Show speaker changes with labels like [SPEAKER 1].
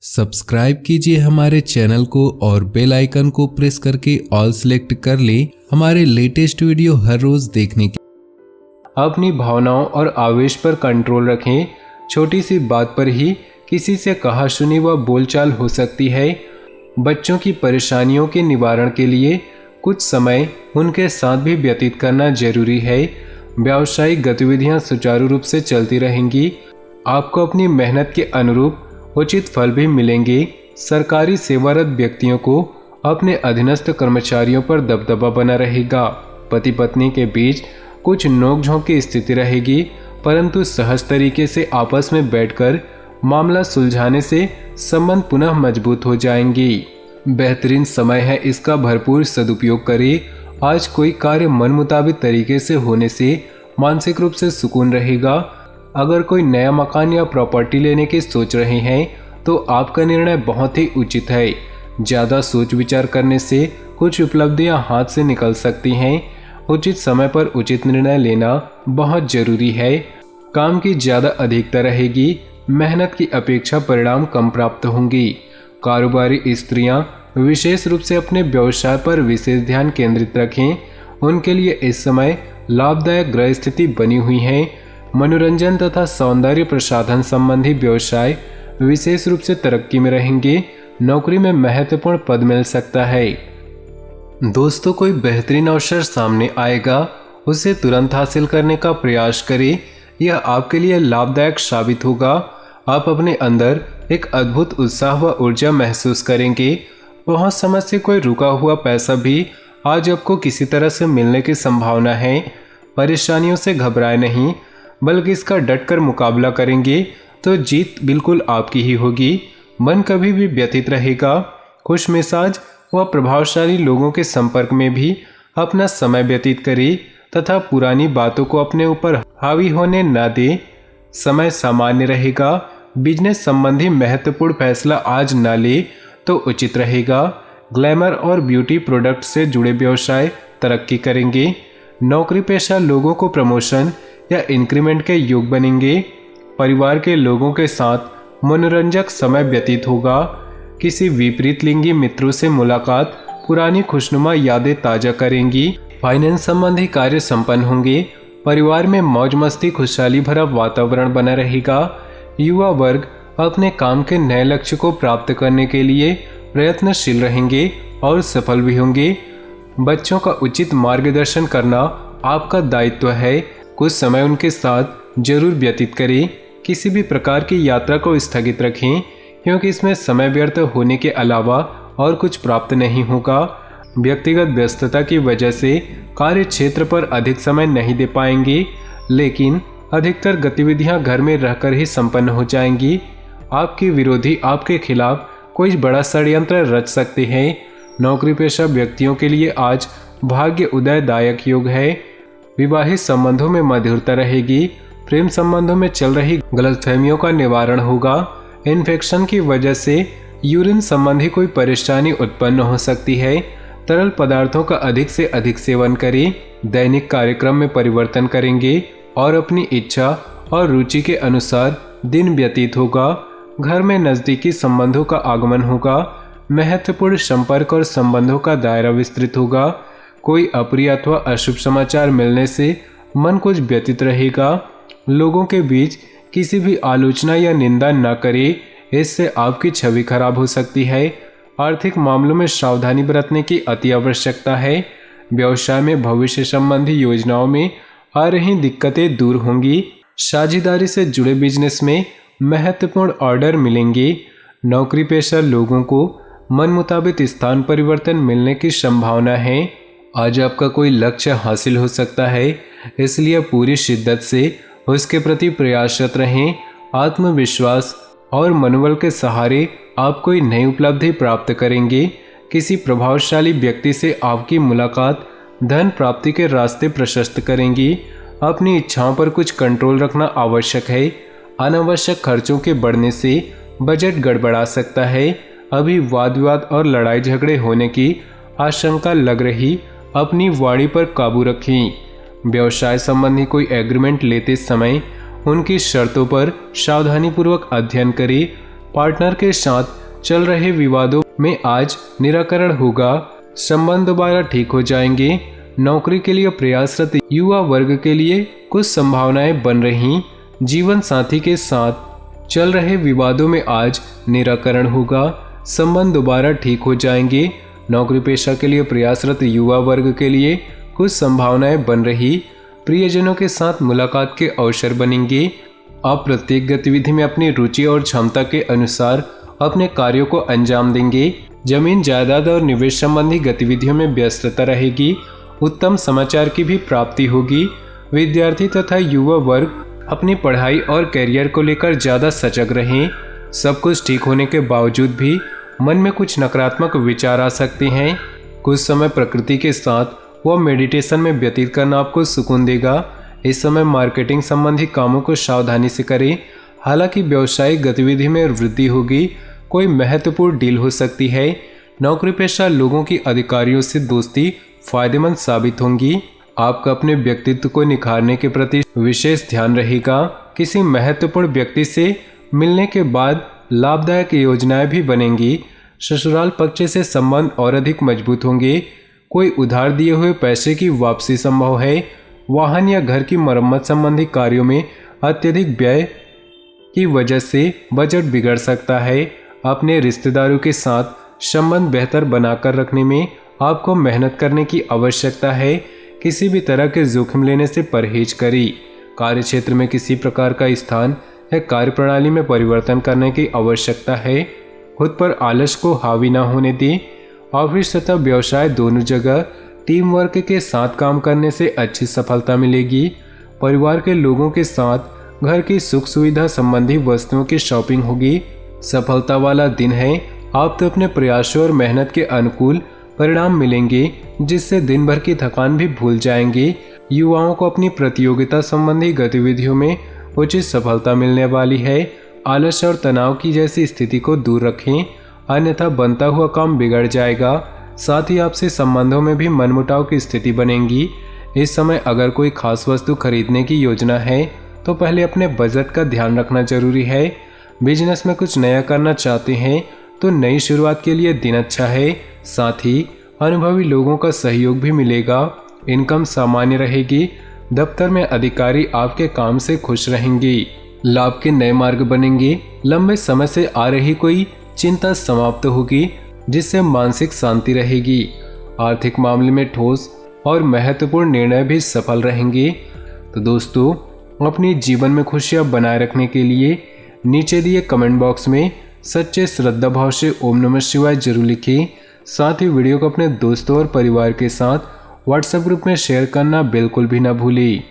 [SPEAKER 1] Subscribe कीजिए हमारे channel को और बेल आइकन को प्रेस करके ऑल सेलेक्ट कर ले हमारे लेटेस्ट वीडियो हर रोज देखने के।
[SPEAKER 2] अपनी भावनाओं और आवेश पर कंट्रोल रखें। छोटी सी बात पर ही किसी से कहा सुनी व बोलचाल हो सकती है। बच्चों की परेशानियों के निवारण के लिए कुछ समय उनके साथ भी व्यतीत करना जरूरी है। व्यावसायिक गतिविधियां सुचारू रूप से चलती रहेंगी। आपको अपनी मेहनत के अनुरूप उचित फल भी मिलेंगे। सरकारी सेवारत व्यक्तियों को अपने अधीनस्थ कर्मचारियों पर दबदबा बना रहेगा। पति पत्नी के बीच कुछ नोकझोंक की स्थिति रहेगी, परंतु सहज तरीके से आपस में बैठकर मामला सुलझाने से संबंध पुनः मजबूत हो जाएंगे। बेहतरीन समय है, इसका भरपूर सदुपयोग करें। आज कोई कार्य मन मुताबिक तरीके से होने से मानसिक रूप से सुकून रहेगा। अगर कोई नया मकान या प्रॉपर्टी लेने की सोच रहे हैं तो आपका निर्णय बहुत ही उचित है। ज़्यादा सोच विचार करने से कुछ उपलब्धियां हाथ से निकल सकती हैं। उचित समय पर उचित निर्णय लेना बहुत जरूरी है। काम की ज़्यादा अधिकता रहेगी। मेहनत की अपेक्षा परिणाम कम प्राप्त होंगी। कारोबारी स्त्रियां विशेष रूप से अपने व्यवसाय पर विशेष ध्यान केंद्रित रखें। उनके लिए इस समय लाभदायक ग्रह स्थिति बनी हुई है। मनोरंजन तथा सौंदर्य प्रसाधन संबंधी व्यवसाय विशेष रूप से तरक्की में रहेंगे। नौकरी में महत्वपूर्ण पद मिल सकता है। दोस्तों, कोई बेहतरीन अवसर सामने आएगा, उसे तुरंत हासिल करने का प्रयास करें। यह आपके लिए लाभदायक साबित होगा। आप अपने अंदर एक अद्भुत उत्साह व ऊर्जा महसूस करेंगे। बहुत समय से कोई रुका हुआ पैसा भी आज आपको किसी तरह से मिलने की संभावना है। परेशानियों से घबराए नहीं, बल्कि इसका डटकर मुकाबला करेंगे तो जीत बिल्कुल आपकी ही होगी। मन कभी भी व्यथित रहेगा। खुश मिजाज व प्रभावशाली लोगों के संपर्क में भी अपना समय व्यतीत करें तथा पुरानी बातों को अपने ऊपर हावी होने न दे। समय सामान्य रहेगा। बिजनेस संबंधी महत्वपूर्ण फैसला आज न ले तो उचित रहेगा। ग्लैमर और ब्यूटी प्रोडक्ट से जुड़े व्यवसाय तरक्की करेंगे। नौकरी पेशा लोगों को प्रमोशन या इंक्रीमेंट के योग बनेंगे। परिवार के लोगों के साथ मनोरंजक समय व्यतीत होगा। किसी विपरीत लिंगी मित्रों से मुलाकात पुरानी खुशनुमा यादें ताज़ा करेंगी। फाइनेंस संबंधी कार्य संपन्न होंगे। परिवार में मौज मस्ती खुशहाली भरा वातावरण बना रहेगा। युवा वर्ग अपने काम के नए लक्ष्य को प्राप्त करने के लिए प्रयत्नशील रहेंगे और सफल भी होंगे। बच्चों का उचित मार्गदर्शन करना आपका दायित्व है। कुछ समय उनके साथ जरूर व्यतीत करें। किसी भी प्रकार की यात्रा को स्थगित रखें, क्योंकि इसमें समय व्यर्थ होने के अलावा और कुछ प्राप्त नहीं होगा। व्यक्तिगत व्यस्तता की वजह से कार्य क्षेत्र पर अधिक समय नहीं दे पाएंगे, लेकिन अधिकतर गतिविधियां घर में रहकर ही संपन्न हो जाएंगी। आपके विरोधी आपके खिलाफ कोई बड़ा षड्यंत्र रच सकते हैं। नौकरी पेशा व्यक्तियों के लिए आज भाग्य उदयदायक योग है। विवाहित संबंधों में मधुरता रहेगी। प्रेम संबंधों में चल रही गलतफहमियों का निवारण होगा। इन्फेक्शन की वजह से यूरिन संबंधी कोई परेशानी उत्पन्न हो सकती है। तरल पदार्थों का अधिक से अधिक सेवन करें। दैनिक कार्यक्रम में परिवर्तन करेंगे और अपनी इच्छा और रुचि के अनुसार दिन व्यतीत होगा। घर में नज़दीकी संबंधों का आगमन होगा। महत्वपूर्ण संपर्क और संबंधों का दायरा विस्तृत होगा। कोई अप्रिय अथवा अशुभ समाचार मिलने से मन कुछ व्यतीत रहेगा। लोगों के बीच किसी भी आलोचना या निंदा न करें, इससे आपकी छवि खराब हो सकती है। आर्थिक मामलों में सावधानी बरतने की अति आवश्यकता है। व्यवसाय में भविष्य संबंधी योजनाओं में आ रही दिक्कतें दूर होंगी। साझेदारी से जुड़े बिजनेस में महत्वपूर्ण ऑर्डर मिलेंगे। नौकरी पेशा लोगों को मन मुताबिक स्थान परिवर्तन मिलने की संभावना है। आज आपका कोई लक्ष्य हासिल हो सकता है, इसलिए पूरी शिद्दत से उसके प्रति प्रयासरत रहें। आत्मविश्वास और मनोबल के सहारे आप कोई नई उपलब्धि प्राप्त करेंगे। किसी प्रभावशाली व्यक्ति से आपकी मुलाकात धन प्राप्ति के रास्ते प्रशस्त करेंगी। अपनी इच्छाओं पर कुछ कंट्रोल रखना आवश्यक है। अनावश्यक खर्चों के बढ़ने से बजट गड़बड़ा सकता है। अभी वाद विवाद और लड़ाई झगड़े होने की आशंका लग रही। अपनी वाणी पर काबू रखें। व्यवसाय संबंधी कोई एग्रीमेंट लेते समय उनकी शर्तों पर सावधानीपूर्वक अध्ययन करें। पार्टनर के साथ चल रहे विवादों में आज निराकरण होगा। संबंध दोबारा ठीक हो जाएंगे। नौकरी के लिए प्रयासरत युवा वर्ग के लिए कुछ संभावनाएं बन रही। जीवन साथी के साथ चल रहे विवादों में आज निराकरण होगा। संबंध दोबारा ठीक हो जाएंगे। नौकरी पेशा के लिए प्रयासरत युवा वर्ग के लिए कुछ संभावनाएं बन रही। प्रियजनों के साथ मुलाकात के अवसर बनेंगे। आप प्रत्येक गतिविधि में अपनी रुचि और क्षमता के अनुसार अपने कार्यों को अंजाम देंगे। जमीन जायदाद और निवेश संबंधी गतिविधियों में व्यस्तता रहेगी। उत्तम समाचार की भी प्राप्ति होगी। विद्यार्थी तथा युवा वर्ग अपनी पढ़ाई और कैरियर को लेकर ज़्यादा सजग रहें। सब कुछ ठीक होने के बावजूद भी मन में कुछ नकारात्मक विचार आ सकते हैं। कुछ समय प्रकृति के साथ व मेडिटेशन में व्यतीत करना आपको सुकून देगा। इस समय मार्केटिंग संबंधी कामों को सावधानी से करें। हालांकि व्यावसायिक गतिविधि में वृद्धि होगी। कोई महत्वपूर्ण डील हो सकती है। नौकरी पेशा लोगों की अधिकारियों से दोस्ती फायदेमंद साबित होंगी। आपका अपने व्यक्तित्व को निखारने के प्रति विशेष ध्यान रहेगा। किसी महत्वपूर्ण व्यक्ति से मिलने के बाद लाभदायक योजनाएं भी बनेंगी। ससुराल पक्ष से संबंध और अधिक मजबूत होंगे। कोई उधार दिए हुए पैसे की वापसी संभव है। वाहन या घर की मरम्मत संबंधी कार्यों में अत्यधिक व्यय की वजह से बजट बिगड़ सकता है। अपने रिश्तेदारों के साथ संबंध बेहतर बनाकर रखने में आपको मेहनत करने की आवश्यकता है। किसी भी तरह के जोखिम लेने से परहेज करें। कार्यक्षेत्र में किसी प्रकार का स्थान या कार्यप्रणाली में परिवर्तन करने की आवश्यकता है। खुद पर आलस को हावी न होने दें। ऑफिस तथा व्यवसाय दोनों जगह टीम वर्क के साथ काम करने से अच्छी सफलता मिलेगी। परिवार के लोगों के साथ घर की सुख सुविधा संबंधी वस्तुओं की शॉपिंग होगी। सफलता वाला दिन है। आप तो अपने प्रयासों और मेहनत के अनुकूल परिणाम मिलेंगे, जिससे दिन भर की थकान भी भूल जाएंगे। युवाओं को अपनी प्रतियोगिता संबंधी गतिविधियों में उचित सफलता मिलने वाली है। आलस और तनाव की जैसी स्थिति को दूर रखें, अन्यथा बनता हुआ काम बिगड़ जाएगा। साथ ही आपसे संबंधों में भी मनमुटाव की स्थिति बनेगी। इस समय अगर कोई खास वस्तु खरीदने की योजना है तो पहले अपने बजट का ध्यान रखना जरूरी है। बिजनेस में कुछ नया करना चाहते हैं तो नई शुरुआत के लिए दिन अच्छा है। साथ ही अनुभवी लोगों का सहयोग भी मिलेगा। इनकम सामान्य रहेगी। दफ्तर में अधिकारी आपके काम से खुश रहेंगे। लाभ के नए मार्ग बनेंगे। लंबे समय से आ रही कोई चिंता समाप्त होगी, जिससे मानसिक शांति रहेगी। आर्थिक मामले में ठोस और महत्वपूर्ण निर्णय भी सफल रहेंगे। तो दोस्तों, अपनी जीवन में खुशियां बनाए रखने के लिए नीचे दिए कमेंट बॉक्स में सच्चे श्रद्धा भाव से ओम नमः शिवाय जरूर लिखें। साथ ही वीडियो को अपने दोस्तों और परिवार के साथ व्हाट्सएप ग्रुप में शेयर करना बिल्कुल भी ना भूलें।